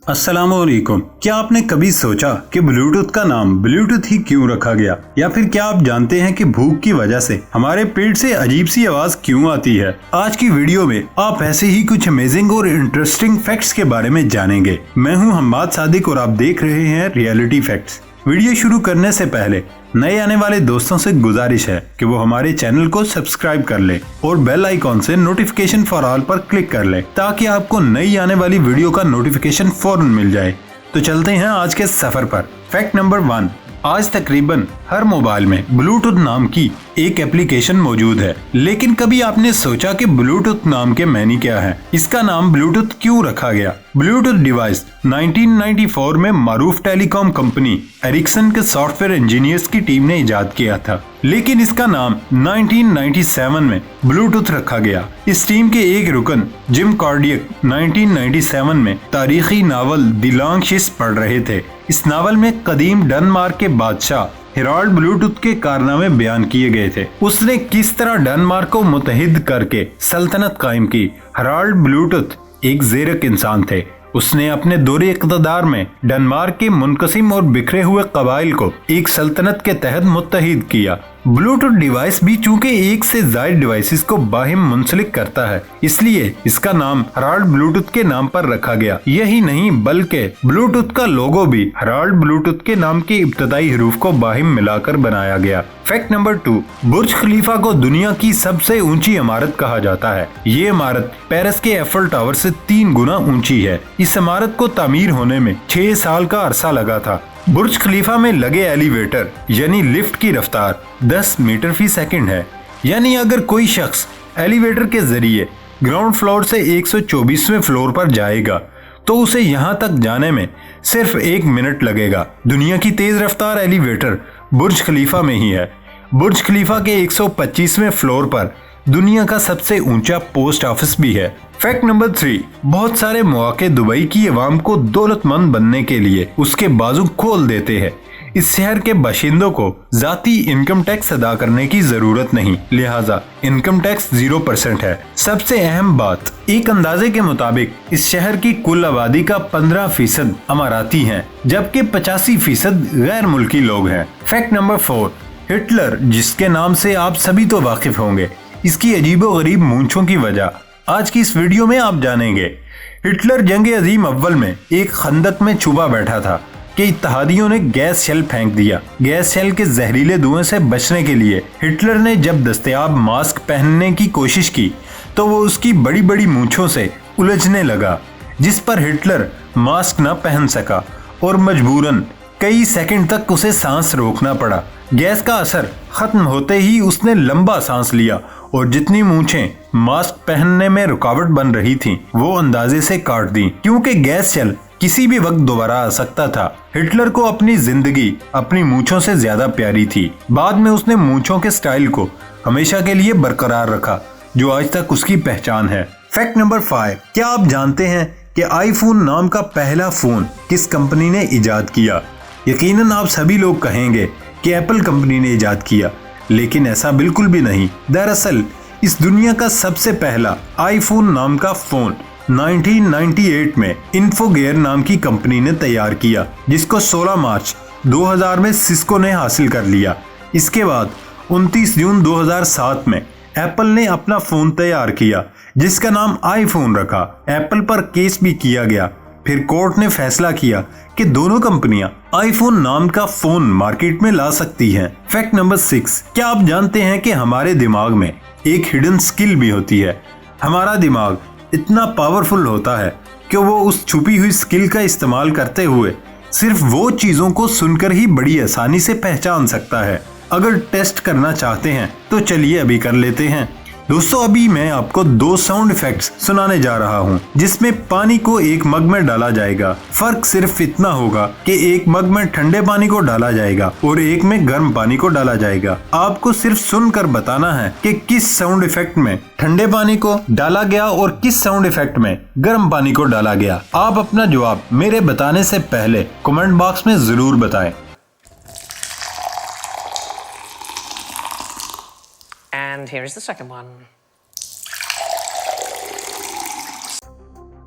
अस्सलामुअलैकुम। क्या आपने कभी सोचा कि ब्लूटूथ का नाम ब्लूटूथ ही क्यों रखा गया, या फिर क्या आप जानते हैं कि भूख की वजह से हमारे पेट से अजीब सी आवाज क्यों आती है? आज की वीडियो में आप ऐसे ही कुछ अमेजिंग और इंटरेस्टिंग फैक्ट्स के बारे में जानेंगे। मैं हूं हम्माद सादिक और आप देख रहे हैं रियलिटी फैक्ट्स। वीडियो शुरू करने से पहले नए आने वाले दोस्तों से गुजारिश है कि वो हमारे चैनल को सब्सक्राइब कर ले और बेल आइकॉन से नोटिफिकेशन फॉर ऑल पर क्लिक कर ले ताकि आपको नई आने वाली वीडियो का नोटिफिकेशन फौरन मिल जाए। तो चलते हैं आज के सफर पर। फैक्ट नंबर 1, आज तकरीबन हर मोबाइल में ब्लूटूथ नाम की एक एप्लीकेशन मौजूद है। लेकिन कभी आपने सोचा कि ब्लूटूथ नाम के मायने क्या है? इसका नाम ब्लूटूथ क्यों रखा गया? ब्लूटूथ डिवाइस 1994 में मारूफ टेलीकॉम कंपनी एरिक्सन के सॉफ्टवेयर इंजीनियर्स की टीम ने इजाद किया था, लेकिन इसका नाम 1997 में ब्लूटूथ रखा गया। इस टीम के एक रुकन जिम कॉर्डियक 1997 में तारीखी नावल द लॉन्ग शिप्स पढ़ रहे थे। इस नावल में कदीम डेनमार्क के बादशाह हेराल्ड ब्लूटूथ के कारनामे बयान किए गए थे। उसने किस तरह डेनमार्क को मुत्तहिद करके सल्तनत कायम की। हेराल्ड ब्लूटूथ एक ज़ेरक इंसान थे। उसने अपने दौरे इक़्तिदार में डेनमार्क के मुनक़सिम और बिखरे हुए कबाइल को एक सल्तनत के तहत मुत्तहिद किया। ब्लूटूथ डिवाइस भी चूंकि एक से ज़ायद डिवाइसेस को बाहिम मुंसलिक करता है, इसलिए इसका नाम हेराल्ड ब्लूटूथ के नाम पर रखा गया। यही नहीं बल्कि ब्लूटूथ का लोगो भी हेराल्ड ब्लूटूथ के नाम के इब्तदाई हरूफ को बाहिम मिलाकर बनाया गया। फैक्ट नंबर 2, बुर्ज खलीफा को दुनिया की सबसे ऊंची इमारत कहा जाता है। ये इमारत पेरिस के एफल टावर से 3 गुना ऊंची है। इस इमारत को तामीर होने में 6 साल का अरसा लगा था। बुर्ज खलीफा में लगे एलिवेटर यानी लिफ्ट की रफ्तार 10 मीटर फी सेकंड है। यानी अगर कोई शख्स एलिवेटर के जरिए ग्राउंड फ्लोर से 124वें फ्लोर पर जाएगा तो उसे यहां तक जाने में सिर्फ 1 मिनट लगेगा। दुनिया की तेज रफ्तार एलिवेटर बुर्ज खलीफा में ही है। बुर्ज खलीफा के 125वें फ्लोर पर दुनिया का सबसे ऊंचा पोस्ट ऑफिस भी है। फैक्ट नंबर 3, बहुत सारे मौके दुबई की अवाम को दौलतमंद बनने के लिए उसके बाजू खोल देते हैं। इस शहर के बाशिंदों को जाती इनकम टैक्स अदा करने की जरूरत नहीं, लिहाजा इनकम टैक्स 0% है। सबसे अहम बात, एक अंदाजे के मुताबिक इस शहर की कुल आबादी का 15% अमाराती हैं, जबकि 85% गैर मुल्की लोग हैं। फैक्ट नंबर 4, हिटलर, जिसके नाम से आप सभी तो वाकिफ होंगे, इसकी अजीबोगरीब मूंछों की वजह आज की इस वीडियो में आप जानेंगे। हिटलर जंग अजीम अव्वल में एक खंदक में छुपा बैठा था कि इत्तहादियों ने गैस शेल फेंक दिया। गैस शेल के जहरीले धुएं से बचने के लिए हिटलर ने जब दस्तयाब मास्क पहनने की कोशिश की तो वो उसकी बड़ी बड़ी मूंछों से उलझने लगा, जिस पर हिटलर मास्क न पहन सका और मजबूरन कई सेकंड तक उसे सांस रोकना पड़ा। गैस का असर खत्म होते ही उसने लंबा सांस लिया और जितनी मूंछें मास्क पहनने में रुकावट बन रही थीं, वो अंदाजे से काट दी, क्योंकि गैस शेल किसी भी वक्त दोबारा आ सकता था। हिटलर को अपनी जिंदगी अपनी मूंछों से ज्यादा प्यारी थी। बाद में उसने मूंछों के स्टाइल को हमेशा के लिए बरकरार रखा, जो आज तक उसकी पहचान है। फैक्ट नंबर 5, क्या आप जानते हैं कि आईफोन नाम का पहला फोन किस कंपनी ने इजाद किया? यकीनन आप सभी लोग कहेंगे कि एप्पल कंपनी ने इजाद किया, लेकिन ऐसा बिल्कुल भी नहीं। दरअसल इस दुनिया का सबसे पहला आईफोन नाम का फोन 1998 में इन्फोगेयर नाम की कंपनी ने तैयार किया, जिसको 16 मार्च 2000 में सिस्को ने हासिल कर लिया। इसके बाद 29 जून 2007 में एप्पल ने अपना फोन तैयार किया, जिसका नाम आईफोन रखा। एप्पल पर केस भी किया गया। फिर कोर्ट ने फैसला किया कि दोनों कंपनियां आईफोन नाम का फोन मार्केट में ला सकती हैं। फैक्ट नंबर 6, क्या आप जानते हैं कि हमारे दिमाग में एक हिडन स्किल भी होती है? हमारा दिमाग इतना पावरफुल होता है कि वो उस छुपी हुई स्किल का इस्तेमाल करते हुए सिर्फ वो चीजों को सुनकर ही बड़ी आसानी से पहचान सकता है। अगर टेस्ट करना चाहते हैं तो चलिए अभी कर लेते हैं। दोस्तों, अभी मैं आपको 2 साउंड इफेक्ट्स सुनाने जा रहा हूं, जिसमें पानी को एक मग में डाला जाएगा। फर्क सिर्फ इतना होगा कि एक मग में ठंडे पानी को डाला जाएगा और एक में गर्म पानी को डाला जाएगा। आपको सिर्फ सुनकर बताना है कि किस साउंड इफेक्ट में ठंडे पानी को डाला गया और किस साउंड इफेक्ट में गर्म पानी को डाला गया। आप अपना जवाब मेरे बताने से पहले कमेंट बॉक्स में जरूर बताएं। And here's the second one.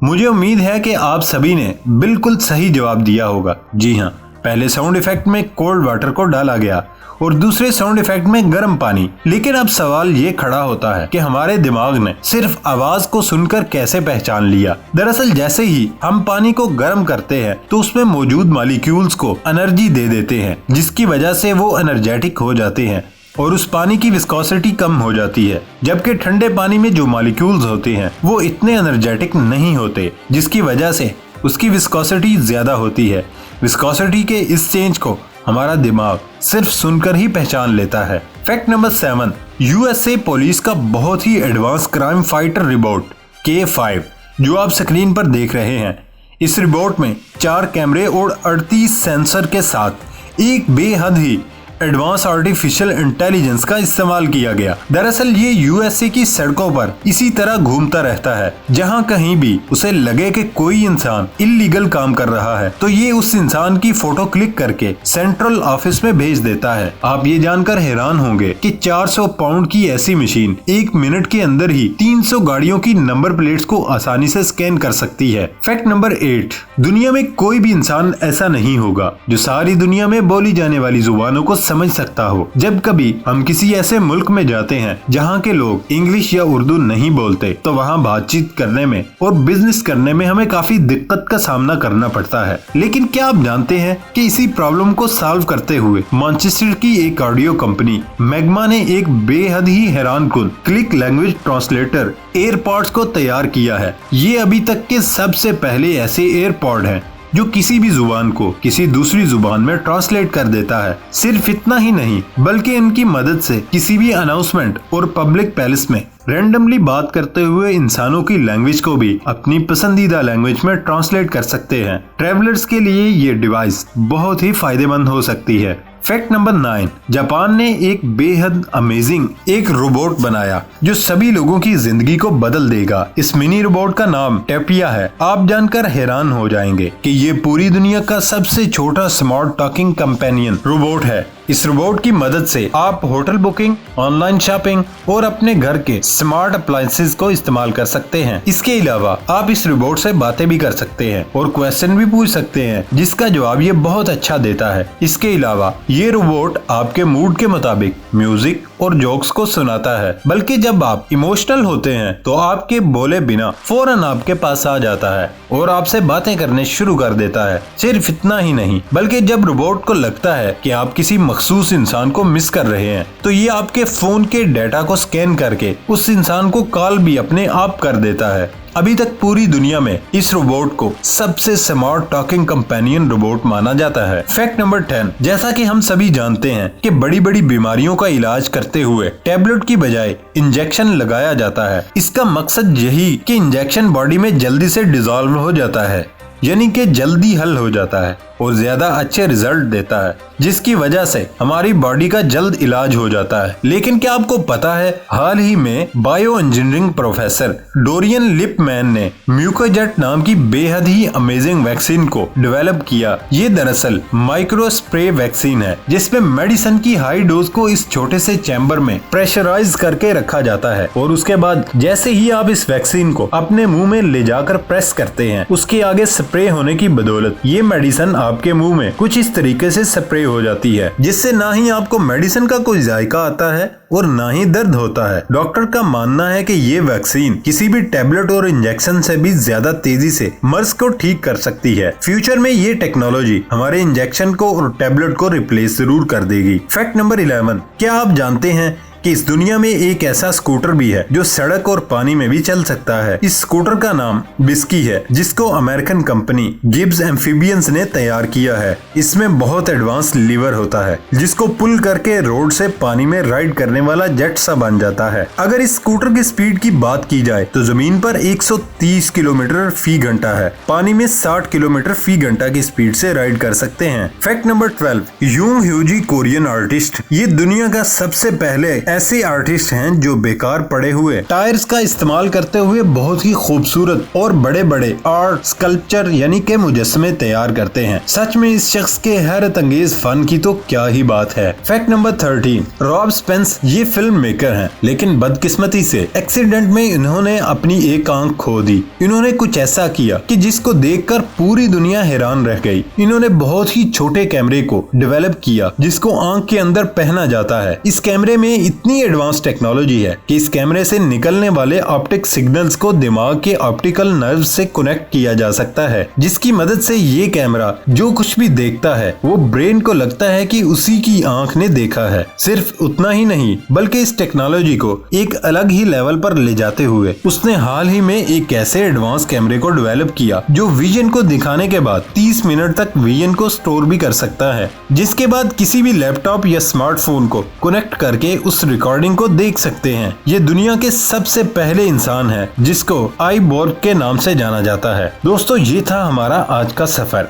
मुझे उम्मीद है कि आप सभी ने बिल्कुल सही जवाब दिया होगा। जी हाँ, पहले साउंड इफेक्ट में कोल्ड वाटर को डाला गया और दूसरे साउंड इफेक्ट में गर्म पानी। लेकिन अब सवाल ये खड़ा होता है कि हमारे दिमाग ने सिर्फ आवाज को सुनकर कैसे पहचान लिया। दरअसल जैसे ही हम पानी को गर्म करते हैं तो उसमें मौजूद मॉलिक्यूल्स को एनर्जी दे देते हैं, जिसकी वजह से वो एनर्जेटिक हो जाते हैं और उस पानी की विस्कोसिटी कम हो जाती है। जबकि ठंडे पानी में जो मॉलिक्यूल्स होते हैं वो इतने एनर्जेटिक नहीं होते, जिसकी वजह से उसकी विस्कोसिटी ज्यादा होती है। विस्कोसिटी के इस चेंज को हमारा दिमाग सिर्फ सुनकर ही पहचान लेता है। फैक्ट नंबर 7, यूएसए पुलिस का बहुत ही advance crime fighter robot K5 जो आप स्क्रीन पर देख रहे हैं। इस रोबोट में 4 कैमरे और 38 सेंसर के साथ एक बेहद ही एडवांस आर्टिफिशियल इंटेलिजेंस का इस्तेमाल किया गया। दरअसल ये यूएसए की सड़कों पर इसी तरह घूमता रहता है। जहां कहीं भी उसे लगे कि कोई इंसान इल्लीगल काम कर रहा है तो ये उस इंसान की फोटो क्लिक करके सेंट्रल ऑफिस में भेज देता है। आप ये जानकर हैरान होंगे कि 400 पाउंड की ऐसी मशीन 1 मिनट के अंदर ही 300 गाड़ियों की नंबर प्लेट्स को आसानी से स्कैन कर सकती है। फैक्ट नंबर 8, दुनिया में कोई भी इंसान ऐसा नहीं होगा जो सारी दुनिया में बोली जाने वाली जुबानों को समझ सकता हो। जब कभी हम किसी ऐसे मुल्क में जाते हैं जहाँ के लोग इंग्लिश या उर्दू नहीं बोलते तो वहाँ बातचीत करने में और बिजनेस करने में हमें काफी दिक्कत का सामना करना पड़ता है। लेकिन क्या आप जानते हैं कि इसी प्रॉब्लम को सॉल्व करते हुए मैनचेस्टर की एक ऑडियो कंपनी मैग्मा ने एक बेहद ही हैरानकुन क्लिक लैंग्वेज ट्रांसलेटर एयरपॉड्स को तैयार किया है। ये अभी तक के सबसे पहले ऐसे एयरपॉड हैं जो किसी भी जुबान को किसी दूसरी जुबान में ट्रांसलेट कर देता है। सिर्फ इतना ही नहीं बल्कि इनकी मदद से किसी भी अनाउंसमेंट और पब्लिक पैलेस में रैंडमली बात करते हुए इंसानों की लैंग्वेज को भी अपनी पसंदीदा लैंग्वेज में ट्रांसलेट कर सकते हैं। ट्रैवलर्स के लिए ये डिवाइस बहुत ही फायदेमंद हो सकती है। फैक्ट नंबर 9, जापान ने एक बेहद अमेजिंग एक रोबोट बनाया जो सभी लोगों की जिंदगी को बदल देगा। इस मिनी रोबोट का नाम टेपिया है। आप जानकर हैरान हो जाएंगे कि ये पूरी दुनिया का सबसे छोटा स्मार्ट टॉकिंग कंपेनियन रोबोट है। इस रोबोट की मदद से आप होटल बुकिंग, ऑनलाइन शॉपिंग और अपने घर के स्मार्ट अप्लायंसेस को इस्तेमाल कर सकते हैं। इसके अलावा आप इस रोबोट से बातें भी कर सकते हैं और क्वेश्चन भी पूछ सकते हैं जिसका जवाब ये बहुत अच्छा देता है। इसके अलावा ये रोबोट आपके मूड के मुताबिक म्यूजिक और जोक्स को सुनाता है। बल्कि जब आप इमोशनल होते हैं तो आपके बोले बिना फौरन आपके पास आ जाता है और आपसे बातें करने शुरू कर देता है। सिर्फ इतना ही नहीं बल्कि जब रोबोट को लगता है कि आप किसी मखसूस इंसान को मिस कर रहे हैं तो ये आपके फोन के डेटा को स्कैन करके उस इंसान को कॉल भी अपने आप कर देता है। अभी तक पूरी दुनिया में इस रोबोट को सबसे स्मार्ट टॉकिंग कंपेनियन रोबोट माना जाता है। फैक्ट नंबर 10, जैसा कि हम सभी जानते हैं कि बड़ी बड़ी बीमारियों का इलाज करते हुए टैबलेट की बजाय इंजेक्शन लगाया जाता है। इसका मकसद यही कि इंजेक्शन बॉडी में जल्दी से डिसॉल्व हो जाता है, यानी कि जल्दी हल हो जाता है और ज्यादा अच्छे रिजल्ट देता है, जिसकी वजह से हमारी बॉडी का जल्द इलाज हो जाता है। लेकिन क्या आपको पता है हाल ही में bio engineering professor Dorian Lipman ने म्यूकोजेट नाम की बेहद ही अमेजिंग वैक्सीन को डेवलप किया। ये दरअसल माइक्रो स्प्रे वैक्सीन है जिसमें मेडिसिन की हाई डोज को इस छोटे से चैम्बर में प्रेशराइज करके रखा जाता है और उसके बाद जैसे ही आप इस वैक्सीन को अपने मुंह में ले जाकर प्रेस करते हैं उसके आगे स्प्रे होने की बदौलत ये मेडिसिन आपके मुंह में कुछ इस तरीके से स्प्रे हो जाती है, जिससे ना ही आपको मेडिसिन का कोई जायका आता है और ना ही दर्द होता है। डॉक्टर का मानना है कि ये वैक्सीन किसी भी टैबलेट और इंजेक्शन से भी ज्यादा तेजी से मर्ज को ठीक कर सकती है। फ्यूचर में ये टेक्नोलॉजी हमारे इंजेक्शन को और टैबलेट को रिप्लेस जरूर कर देगी। फैक्ट नंबर 11, क्या आप जानते हैं कि इस दुनिया में एक ऐसा स्कूटर भी है जो सड़क और पानी में भी चल सकता है। इस स्कूटर का नाम बिस्की है, जिसको अमेरिकन कंपनी गिब्स एम्फीबियंस ने तैयार किया है। इसमें बहुत एडवांस लीवर होता है जिसको पुल करके रोड से पानी में राइड करने वाला जेट सा बन जाता है। अगर इस स्कूटर की स्पीड की बात की जाए तो जमीन पर 130 किलोमीटर फी घंटा है, पानी में 60 किलोमीटर फी घंटा की स्पीड से राइड कर सकते हैं। फैक्ट नंबर 12, यूंग ह्यूजी कोरियन आर्टिस्ट, ये दुनिया का सबसे पहले ऐसे आर्टिस्ट हैं जो बेकार पड़े हुए टायर्स का इस्तेमाल करते हुए बहुत ही खूबसूरत और बड़े बड़े आर्ट स्कल्पचर यानी के मुजस्समे तैयार करते हैं। सच में इस शख्स के हैरत अंगेज फन की तो क्या ही बात है। फैक्ट नंबर 13, रॉब स्पेंस ये फिल्म मेकर हैं, लेकिन बदकिस्मती से एक्सीडेंट में इन्होंने अपनी एक आंख खो दी। इन्होंने कुछ ऐसा किया कि जिसको देखकर पूरी दुनिया हैरान रह गई। इन्होंने बहुत ही छोटे कैमरे को डेवलप किया जिसको आंख के अंदर पहना जाता है। इस कैमरे में इतनी एडवांस टेक्नोलॉजी है कि इस कैमरे से निकलने वाले ऑप्टिक सिग्नल्स को दिमाग के ऑप्टिकल नर्व से कनेक्ट किया जा सकता है, जिसकी मदद से ये कैमरा जो कुछ भी देखता है वो ब्रेन को लगता है कि उसी की आंख ने देखा है। सिर्फ उतना ही नहीं बल्कि इस टेक्नोलॉजी को एक अलग ही लेवल पर ले जाते हुए उसने हाल ही में एक ऐसे एडवांस कैमरे को डेवलप किया जो विजन को दिखाने के बाद 30 मिनट तक विजन को स्टोर भी कर सकता है, जिसके बाद किसी भी लैपटॉप या स्मार्टफोन को कनेक्ट करके उस रिकॉर्डिंग को देख सकते हैं। ये दुनिया के सबसे पहले इंसान है जिसको आईबॉर्ग के नाम से जाना जाता है। दोस्तों ये था हमारा आज का सफर।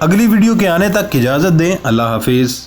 अगली वीडियो के आने तक इजाजत दें। अल्लाह हाफिज।